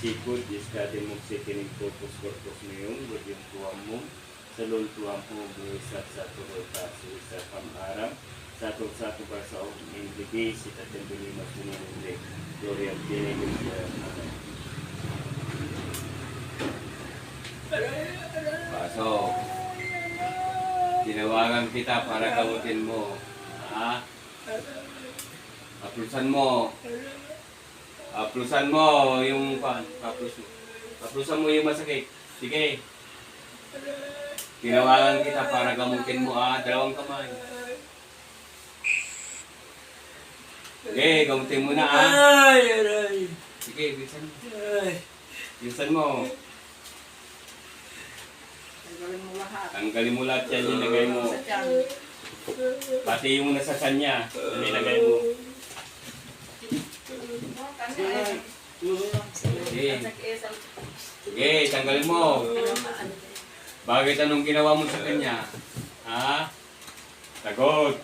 sikod, iskade mo si kinigpupos korpos mo yung tuwang mo, sa luntuang mo, buwisat sa turota, sa pang-aram, sa ba sa indigay, si tatembili magpununuli, Gloria Pinigil siya. Pasok. Tinawagan kita para gamutin mo. Ha? Aplusan mo. Aplusan mo yung aplusan mo yung masakit. Sige. Tinawagan kita para gamutin mo. Dalawang kamay. Sige, gamutin mo na. Sige, bilisan mo. Bilisan mo. Tanggalin mo lahat yan, nilagay mo. Pati yung nasa kanya, nilagay mo. Sige, tanggalin mo. Bakit anong ginawa mo sa kanya? Ha? Sagot.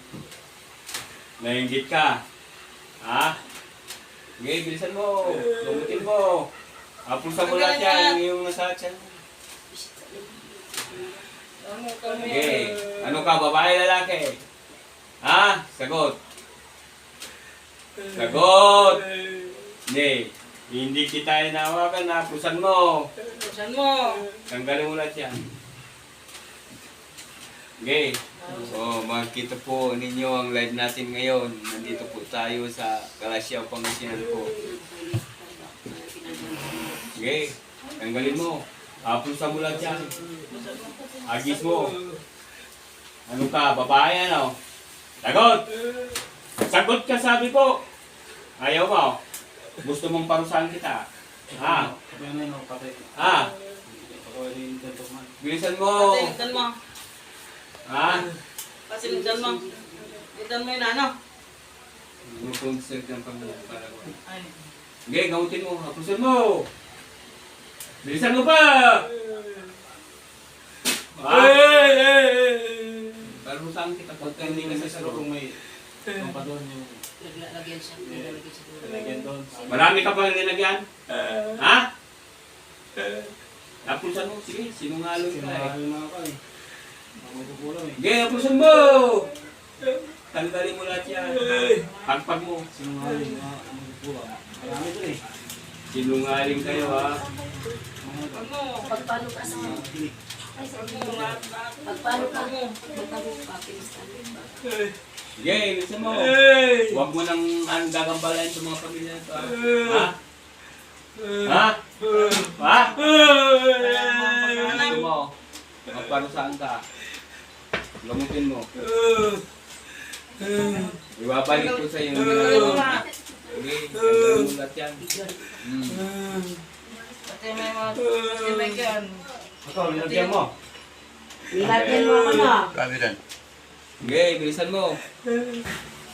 Nainggit ka. Ha? Sige, bilisan mo. Gamutin mo. Apulsan mo lahat yan, yung nasa tiyan. Okay. Ano ka, babae, lalaki? Ha? Sagot. Sagot. Hindi kita inawakan na. Pusan mo. Pusan mo. Tanggalin mo lahat yan. Okay. So, makikita po ninyo ang live natin ngayon. Nandito po tayo sa Kalasyaw, Pangasinan po. Okay. Tanggalin mo. Pusan mo lahat yan. Agis mo. Ano ka, babae ano? Sagot! Sagot ka, sabi ko. Ayaw mo. Gusto mong parusahan kita. Ha? Ha? Bilisan mo. Pasinigdan mo. Ha? Pasinigdan mo. Itan mo yung ano. Mag-concert ng pangalawa. Ay. Okay, gamutin mo. Hapusan mo. Bilisan mo pa. Parusahan kita pagka hindi ka sa sarong may pampadoon yung Lagyan siya. Lagyan doon. marami ka pang nilagyan? Ha? Hapusan mo. Sige, sinungaling ka eh. Sinungaling mga ka eh. Magkukulang eh. Okay, hapusan mo. Tanggalin mo lahat yan. Pagpag mo. Sinungaling mga magkukulang. Marami doon eh. Sinungaling kayo ha. Ano? Pagpalo ka sa Kilik. pagpalo ka mo, magpalo ka, pinistan. Sige, bilisan mo. Huwag mo nang gagambalain sa mga pamilya nito. Ha? Ha? Ha? Gusto mo. Magparusahan ka. Lamutin mo. Ibabalik ko sa iyo yung ginagawa. Sige, tanggalin mo lahat yan. Pati may mga pasinigdan. Ikaw, nilagyan mo. Nilagyan mo ako na. Sige, bilisan mo.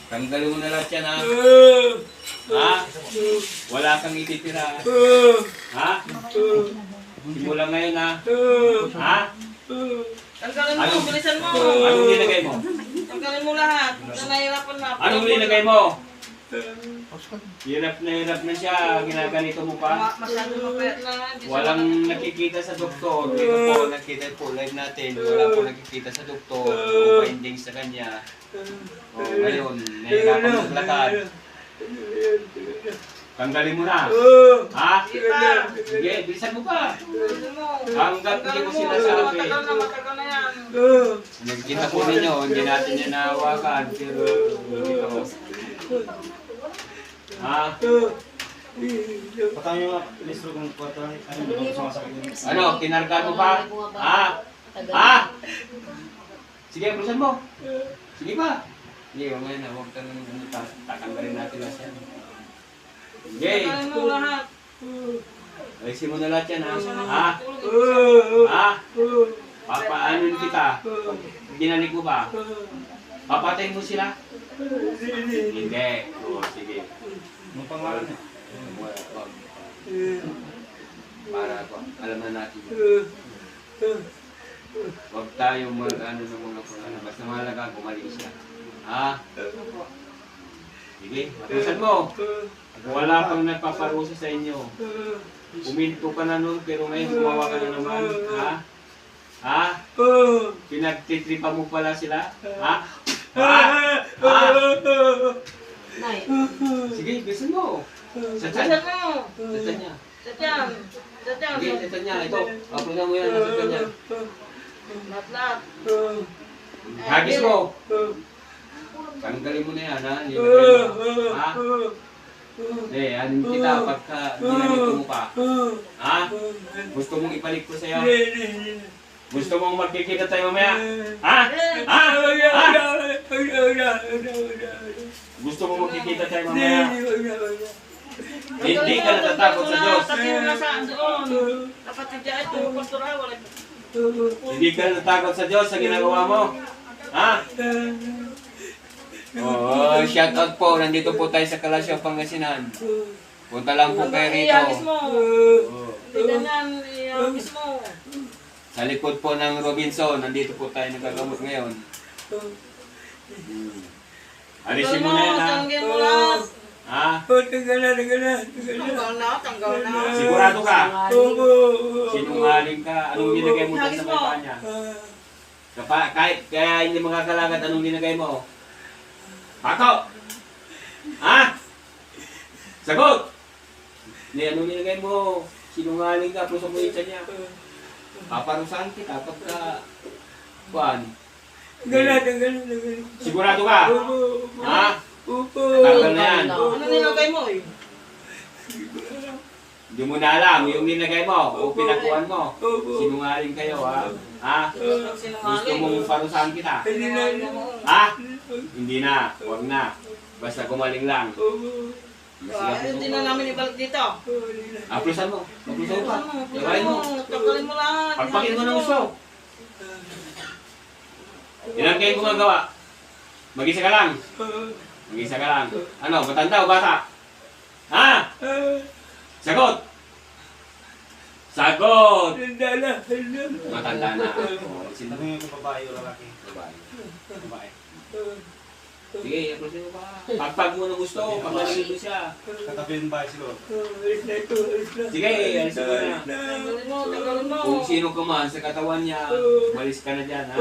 Tanggalin mo na lahat yan ha. Ha? Wala kang ititira. Ha? Simula ngayon ha. Ha? Tanggalin mo, bilisan mo. Anong nilagay mo? Tanggalin mo lahat. Nahihirapan na. Anong nilagay mo? Hirap na siya. Ginaganito mo pa. Masyado mapayat na. Hindi siya Walang nakikita sa doktor. Ito po, nakita po live natin. Wala po nakikita sa doktor. O findings sa kanya. O ngayon, nahirapan maglakad. Tanggalin mo na. Ha? Sige, bilisan mo pa. Bilisan mo. Hanggat hindi ko sinasabi. Matagal na yan. Nagkita po ninyo, hindi natin yan nahawakan. Pero ito. Ha? Patay nyo nga, listro kung patay. Ano, sumasakit yun. Ano, kinarga mo pa? Ha? Ha? Sige, bilisan mo. Sige pa. Sige, ngayon na, huwag kang tatanggalin natin lahat yan. Sige. Tanggalin mo lahat. Alisin mo na lahat yan, ha? Ha? Ha? Papaanin kita. Ginalik mo ba? Papatayin mo sila? Hindi. O, sige. Anong pangalan niya? Wag. Para ko, alam na natin. Huwag tayo mag-ano sa mga kung ano. Basta mahalaga, gumaling siya. Ha? Sige, matusan mo. Wala pang nagpaparusa sa inyo. Uminto ka na nun, pero ngayon gumawa ka na naman. Ha? Ha? Pinagtitripa mo pala sila? Ha? Ha? Ha? Nay. Sige, bilisan mo. Sa Bisan tiyan. mo. Sa tiyan niya. Sa tiyan. Sa tiyan. Sige, sa tiyan niya. Ito, papunan mo yan sa tiyan niya. Lahat. Hagis mo. Tanggalin mo na yan, ha? Nilagay mo. Ha? Anin kita pagka ginamit mo pa. Ha? Gusto mong ibalik ko sa'yo? Gusto mong magkikita tayo mamaya? Ha? Ha? Ha? Gusto mong magkikita tayo mamaya? Hindi ka natatakot sa Diyos. Takiw na sa doon. Dapat hindi ito. Pastora, wala. Hindi ka natatakot sa Diyos sa ginagawa mo. Ha? Oh, shout out po. Nandito po tayo sa Kalasyaw, Pangasinan. Punta lang po kayo rito. Ihagis mo. Oh. Hindi ganyan. Ihagis mo. Sa likod po ng Robinson, nandito po tayo nagagamot ngayon. Alisin mo na yan, ha? Tanggin mo lahat. Ha? Tanggal na. Tanggal na. Sigurado ka? Sinungaling ka? Anong nilagay mo dyan sa may paa niya? Kahit kaya hindi makakalakad, anong nilagay mo? Pako! Ha? Sagot! Hindi, anong nilagay mo? Sinungaling ka, puso mo yung tiyan niya. Paparusahan kita pagka... Kuan? Sigurado ka? Ha? Tanggal na yan. Ano nilagay mo eh? Hindi mo na alam yung nilagay mo o pinakuan mo. Sinungaling kayo, ha? Ha? Gusto mong parusahan kita? Ha? Hindi na. Huwag na. Basta gumaling lang. Hindi na namin ibalik dito. Aplusan mo. Aplusan mo pa. Gawain mo. Tanggalin mo lahat. Pagpakin mo ng gusto. Ilan kayo gumagawa? Mag-isa ka lang. Mag-isa ka lang. Ano? Matanda o bata? Ha? Sagot! Sagot! Matanda na. Sino yung babae o lalaki? Babae. Babae. Sige, aplusin mo pa. Pagpag mo ng gusto, paglalagin mo siya. Katabi ng bahay siguro. Sige, alisin mo na. Tanggalin mo. Tanggalin mo. Kung sino ka man sa katawan niya, malis ka na dyan, ha?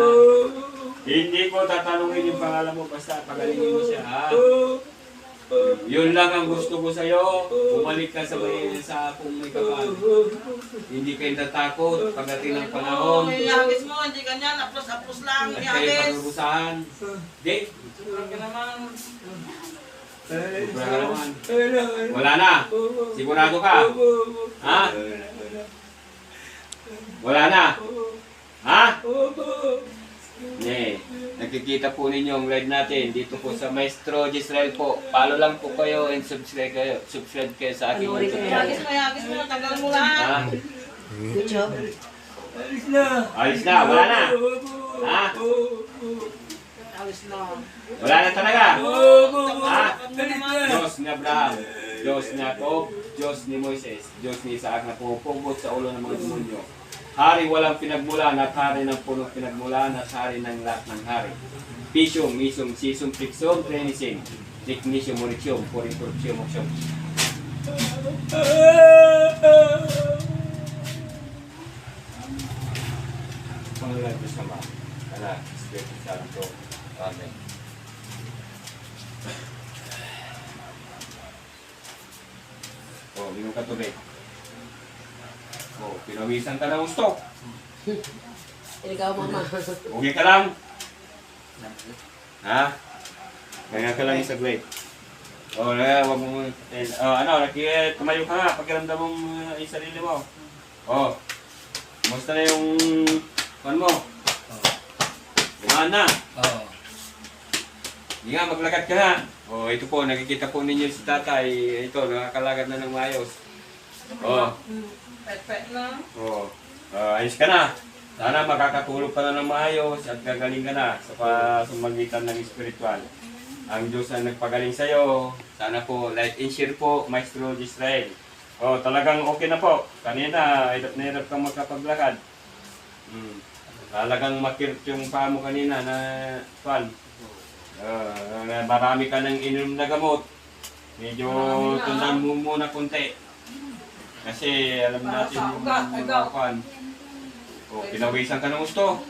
Hindi ko tatanungin yung pangalan mo, basta pagalingin mo siya, ha? Yun lang ang gusto ko sa'yo. Bumalik ka sa kung may kapal. Hindi kayo natakot pagdating ng panahon. Ihagis mo. Hindi ganyan. Aplos lang. At kayo Ihagis. pagrubusahan. Di? Huwag ka naman. Sobra ka naman. Wala na. Sigurado ka. Ha? Wala na. Ha? Ne, nakikita po ninyo ang live natin dito po sa Maestro Gisrael po. Follow lang po kayo and subscribe kayo sa aking YouTube channel. Ihagis mo. Tanggalin mo lahat. Ha? YouTube. Alis na, wala na. Ha? Alis na. Wala na talaga. Ha? Ano naman? Diyos ni Abraham, Diyos ni Jacob, Diyos ni Moises, Diyos ni Isaac na pumupugot sa ulo ng mga demonyo. Hari walang pinagmulan at hari ng punong pinagmulan at hari ng lahat ng hari. Pisium, misum, sisum, trixum, trenisim, technicium, moricium, poriturcium, oxium. Pangalan ko sama. Anak, Espiritu Santo. Amen. Oh, minum ka tubig. Oh, pinawisan ka na gusto. Ikaw, mama. Okay ka lang. Ha? Kaya ka lang yung saglit. Oh, wag mo. Tumayo ka nga. Pakiramdam mong yung sarili mo. Oh. Kumusta na yung pan mo? Kumaan na. Oo. Hindi nga, maglakad ka na. Oh, ito po, nakikita po ninyo si tatay. Ito, nakakalagad na ng maayos. Oh. Pet na. Oh. Ayos ka na. Sana makakatulog ka na ng maayos at gagaling ka na sa pasumagitan ng espiritual. Ang Diyos ang nagpagaling sa iyo. Sana po, like and share po, Maestro Gisrael. Oh, talagang okay na po. Kanina, hirap na hirap kang magkapaglakad. Talagang makirt yung paa mo kanina na pan. Marami ka nang ininom na gamot. Medyo tundan mo muna kunti. Kasi alam natin yung Ugat, ikaw. pinawisan ka ng gusto.